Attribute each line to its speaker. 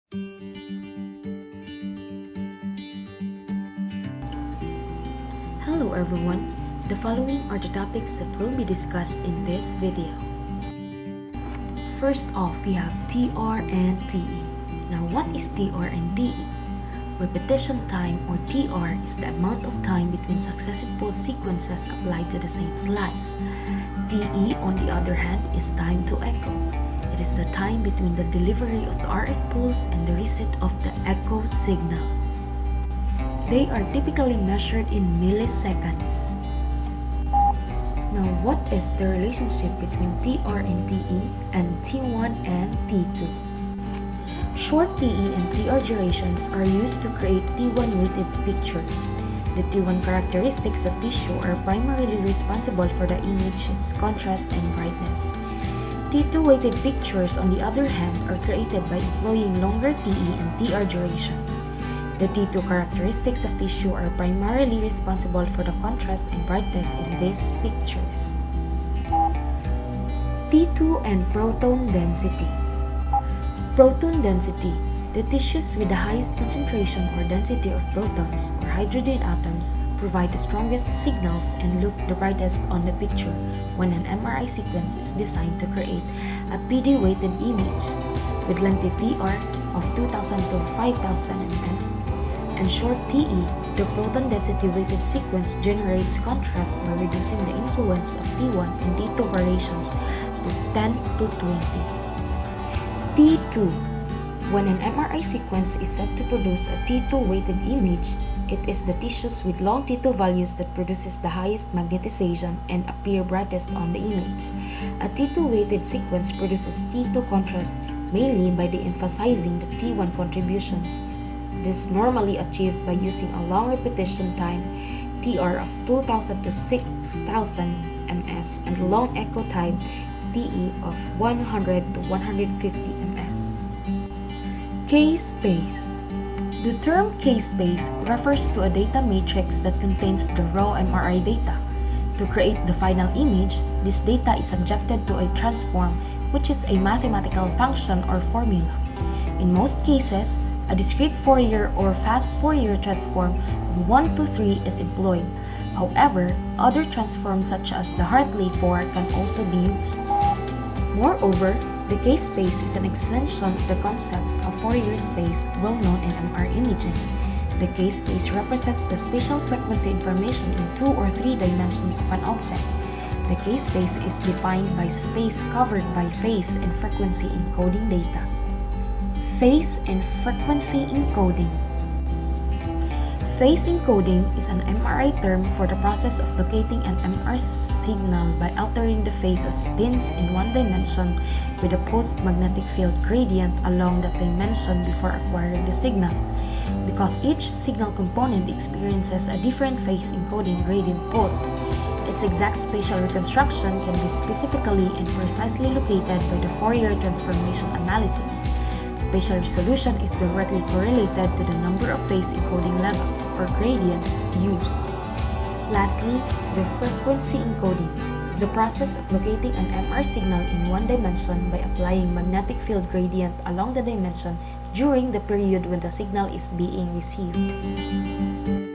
Speaker 1: Hello everyone, the following are the topics that will be discussed in this video. First off, we have TR and TE. Now what is TR and TE? Repetition time or TR is the amount of time between successive pulse sequences applied to the same slice. TE, on the other hand, is time to echo. It is the time between the delivery of the RF pulse and the receipt of the echo signal. They are typically measured in milliseconds. Now, what is the relationship between TR and TE and T1 and T2? Short TE and TR durations are used to create T1 weighted pictures. The T1 characteristics of tissue are primarily responsible for the image's contrast and brightness. T2 weighted pictures, on the other hand, are created by employing longer TE and TR durations. The T2 characteristics of tissue are primarily responsible for the contrast and brightness in these pictures. T2 and proton density. Proton density. The tissues with the highest concentration or density of protons or hydrogen atoms provide the strongest signals and look the brightest on the picture when an MRI sequence is designed to create a PD-weighted image with length TR of 2000 to 5000 ms. And short TE, the proton density weighted sequence generates contrast by reducing the influence of T1 and T2 variations to 10 to 20. T2. When an MRI sequence is set to produce a T2 weighted image, it is the tissues with long T2 values that produces the highest magnetization and appear brightest on the image. A T2 weighted sequence produces T2 contrast mainly by de-emphasizing the T1 contributions. This is normally achieved by using a long repetition time TR of 2000 to 6000 ms and long echo time TE of 100 to 150 ms. K-space. The term K-space refers to a data matrix that contains the raw MRI data. To create the final image, this data is subjected to a transform, which is a mathematical function or formula. In most cases, a discrete Fourier or fast Fourier transform of 1 to 3 is employed. However, other transforms such as the Hartley 4 can also be used. Moreover, the K-space is an extension of the concept of Fourier space well known in MR imaging. The K-space represents the spatial frequency information in 2 or 3 dimensions of an object. The K-space is defined by space covered by phase and frequency encoding data. Phase and frequency encoding. Phase encoding is an MRI term for the process of locating an MR signal by altering the phase of spins in one dimension with a pulsed magnetic field gradient along that dimension before acquiring the signal. Because each signal component experiences a different phase encoding gradient pulse, its exact spatial reconstruction can be specifically and precisely located by the Fourier transformation analysis. Spatial resolution is directly correlated to the number of phase encoding levels or gradients used. Lastly, the frequency encoding is the process of locating an MR signal in one dimension by applying magnetic field gradient along the dimension during the period when the signal is being received.